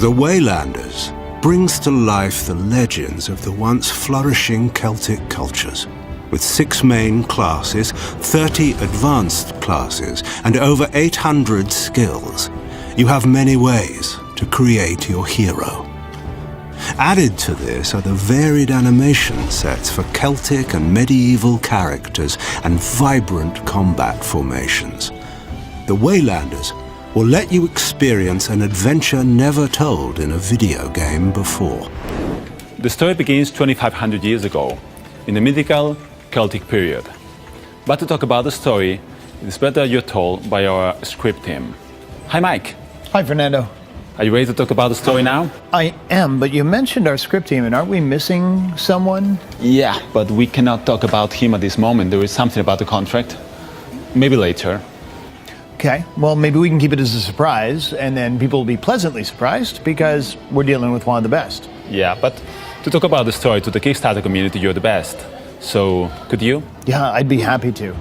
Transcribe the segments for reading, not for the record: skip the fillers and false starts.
The Waylanders brings to life the legends of the once flourishing Celtic cultures. With 6 main classes, 30 advanced classes, and over 800 skills, you have many ways to create your hero. Added to this are the varied animation sets for Celtic and medieval characters and vibrant combat formations. The Waylanders will let you experience an adventure never told in a video game before. The story begins 2,500 years ago, in the mythical Celtic period. But to talk about the story, it's better you're told by our script team. Hi, Mike. Hi, Fernando. Are you ready to talk about the story now? I am, but you mentioned our script team, and aren't we missing someone? Yeah, but we cannot talk about him at this moment. There is something about the contract. Maybe later. Okay, well, maybe we can keep it as a surprise, and then people will be pleasantly surprised because we're dealing with one of the best. Yeah, but to talk about the story to the Kickstarter community, you're the best. So, could you? Yeah, I'd be happy to.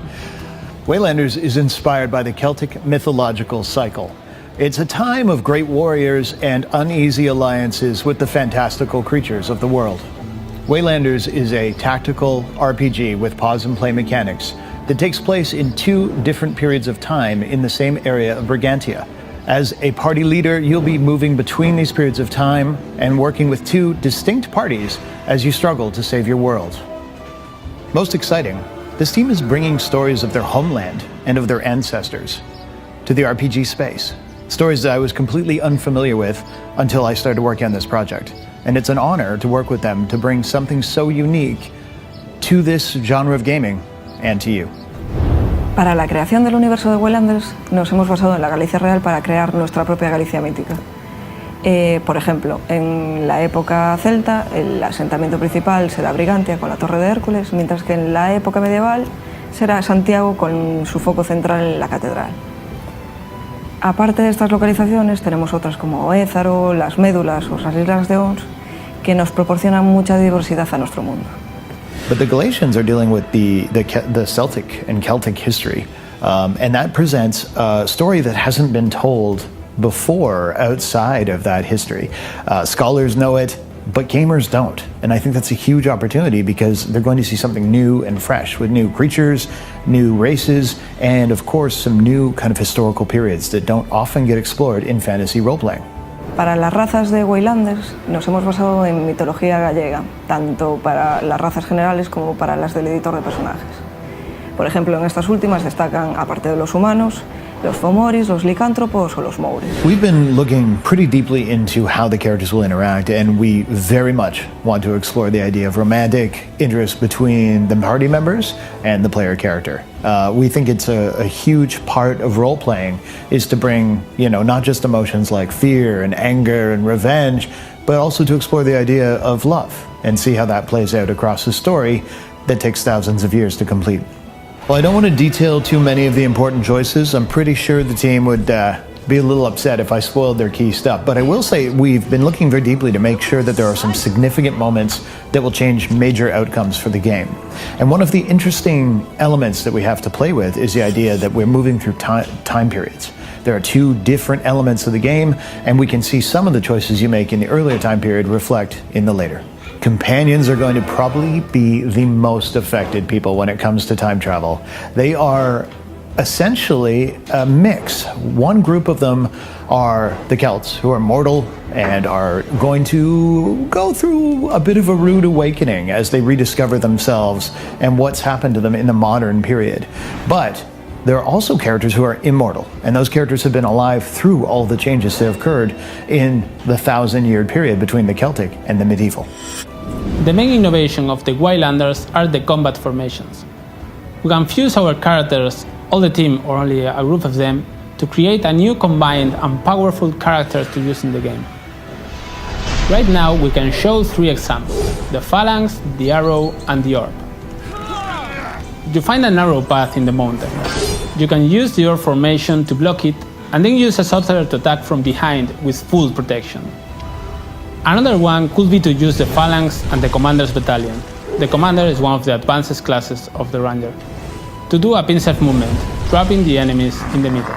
Waylanders is inspired by the Celtic mythological cycle. It's a time of great warriors and uneasy alliances with the fantastical creatures of the world. Waylanders is a tactical RPG with pause and play mechanics that takes place in 2 different periods of time in the same area of Brigantia. As a party leader, you'll be moving between these periods of time and working with 2 distinct parties as you struggle to save your world. Most exciting, this team is bringing stories of their homeland and of their ancestors to the RPG space. Stories that I was completely unfamiliar with until I started working on this project. And it's an honor to work with them to bring something so unique to this genre of gaming and to you. Para la creación del universo de Waylanders nos hemos basado en la Galicia real para crear nuestra propia Galicia mítica. Por ejemplo, en la época celta, el asentamiento principal será Brigantia con la Torre de Hércules, mientras que en la época medieval será Santiago con su foco central en la catedral. Aparte de estas localizaciones, tenemos otras como Ézaro, las Médulas o las Islas de Ons, que nos proporcionan mucha diversidad a nuestro mundo. But the Galatians are dealing with the Celtic and Celtic history, and that presents a story that hasn't been told before outside of that history. Scholars know it, but gamers don't. And I think that's a huge opportunity because they're going to see something new and fresh with new creatures, new races, and of course some new kind of historical periods that don't often get explored in fantasy role-playing. Para las razas de Waylanders nos hemos basado en mitología gallega, tanto para las razas generales como para las del editor de personajes. Por ejemplo, en estas últimas destacan, aparte de los humanos, los fomoris, los licántropos o los moures. We've been looking pretty deeply into how the characters will interact, and we very much want to explore the idea of romantic interest between the party members and the player character. We think it's a huge part of role-playing is to bring, not just emotions like fear and anger and revenge, but also to explore the idea of love and see how that plays out across the story that takes thousands of years to complete. Well, I don't want to detail too many of the important choices. I'm pretty sure the team would be a little upset if I spoiled their key stuff. But I will say we've been looking very deeply to make sure that there are some significant moments that will change major outcomes for the game. And one of the interesting elements that we have to play with is the idea that we're moving through time periods. There are 2 different elements of the game, and we can see some of the choices you make in the earlier time period reflect in the later. Companions are going to probably be the most affected people when it comes to time travel. They are essentially a mix. One group of them are the Celts, who are mortal and are going to go through a bit of a rude awakening as they rediscover themselves and what's happened to them in the modern period. But there are also characters who are immortal, and those characters have been alive through all the changes that have occurred in the 1,000-year period between the Celtic and the medieval. The main innovation of the Waylanders are the combat formations. We can fuse our characters, all the team or only a group of them, to create a new combined and powerful character to use in the game. Right now we can show 3 examples: the phalanx, the arrow and the orb. You find a narrow path in the mountain. You can use your formation to block it and then use a sorcerer to attack from behind with full protection. Another one could be to use the Phalanx and the Commander's Battalion. The Commander is one of the advanced classes of the Ranger. To do a pincer movement, trapping the enemies in the middle.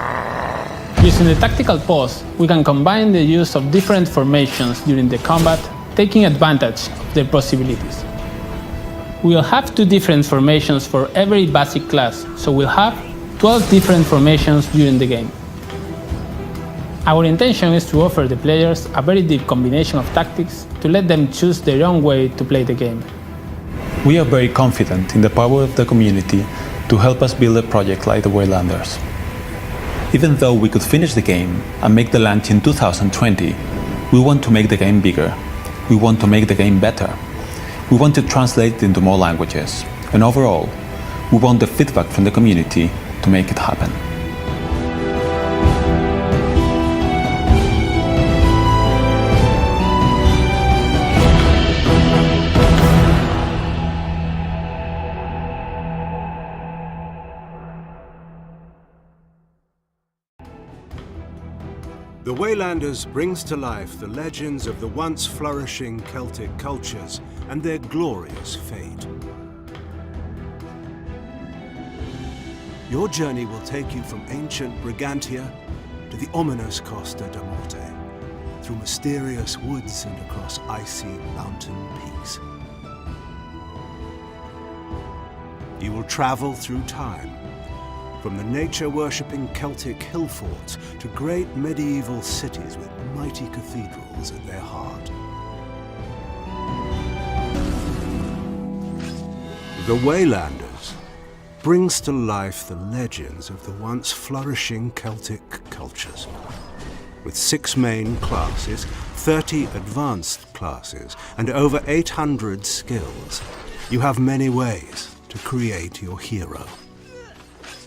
Using the tactical pause, we can combine the use of different formations during the combat, taking advantage of their possibilities. We'll have 2 different formations for every basic class, so we'll have 12 different formations during the game. Our intention is to offer the players a very deep combination of tactics to let them choose their own way to play the game. We are very confident in the power of the community to help us build a project like the Waylanders. Even though we could finish the game and make the launch in 2020, we want to make the game bigger. We want to make the game better. We want to translate it into more languages. And overall, we want the feedback from the community to make it happen. The Waylanders brings to life the legends of the once flourishing Celtic cultures and their glorious fate. Your journey will take you from ancient Brigantia to the ominous Costa da Morte, through mysterious woods and across icy mountain peaks. You will travel through time, from the nature-worshipping Celtic hill forts to great medieval cities with mighty cathedrals at their heart. The Waylanders brings to life the legends of the once flourishing Celtic cultures. With 6 main classes, 30 advanced classes, and over 800 skills, you have many ways to create your hero.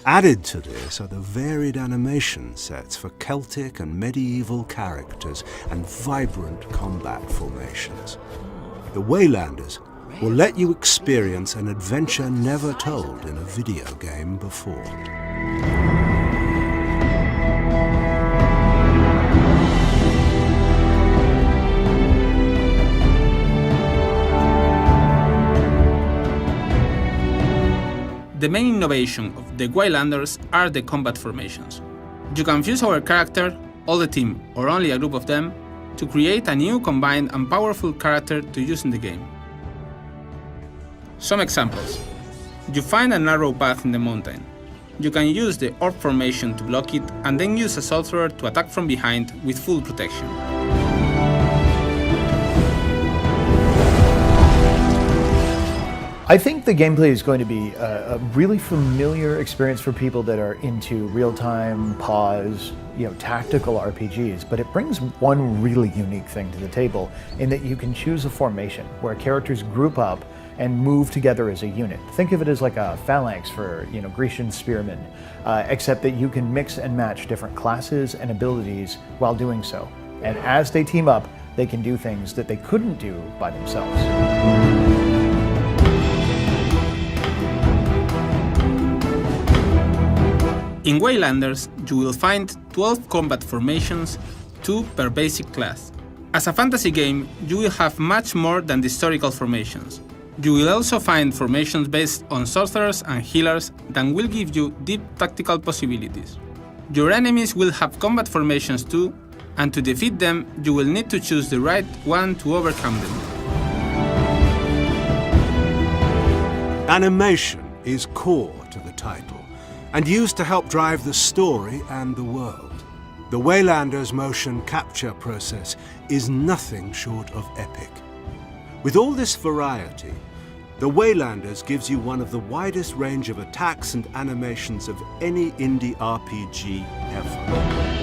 Added to this are the varied animation sets for Celtic and medieval characters and vibrant combat formations. The Waylanders will let you experience an adventure never told in a video game before. The main innovation of the Waylanders are the combat formations. You can fuse our character, all the team, or only a group of them, to create a new combined and powerful character to use in the game. Some examples. You find a narrow path in the mountain. You can use the orb formation to block it and then use a sorcerer to attack from behind with full protection. I think the gameplay is going to be a really familiar experience for people that are into real-time, pause, tactical RPGs, but it brings one really unique thing to the table in that you can choose a formation where characters group up and move together as a unit. Think of it as like a phalanx for Grecian spearmen, except that you can mix and match different classes and abilities while doing so. And as they team up, they can do things that they couldn't do by themselves. In Waylanders, you will find 12 combat formations, 2 per basic class. As a fantasy game, you will have much more than the historical formations. You will also find formations based on sorcerers and healers that will give you deep tactical possibilities. Your enemies will have combat formations too, and to defeat them, you will need to choose the right one to overcome them. Animation is core to the title, and used to help drive the story and the world. The Waylanders' motion capture process is nothing short of epic. With all this variety, the Waylanders gives you one of the widest range of attacks and animations of any indie RPG ever.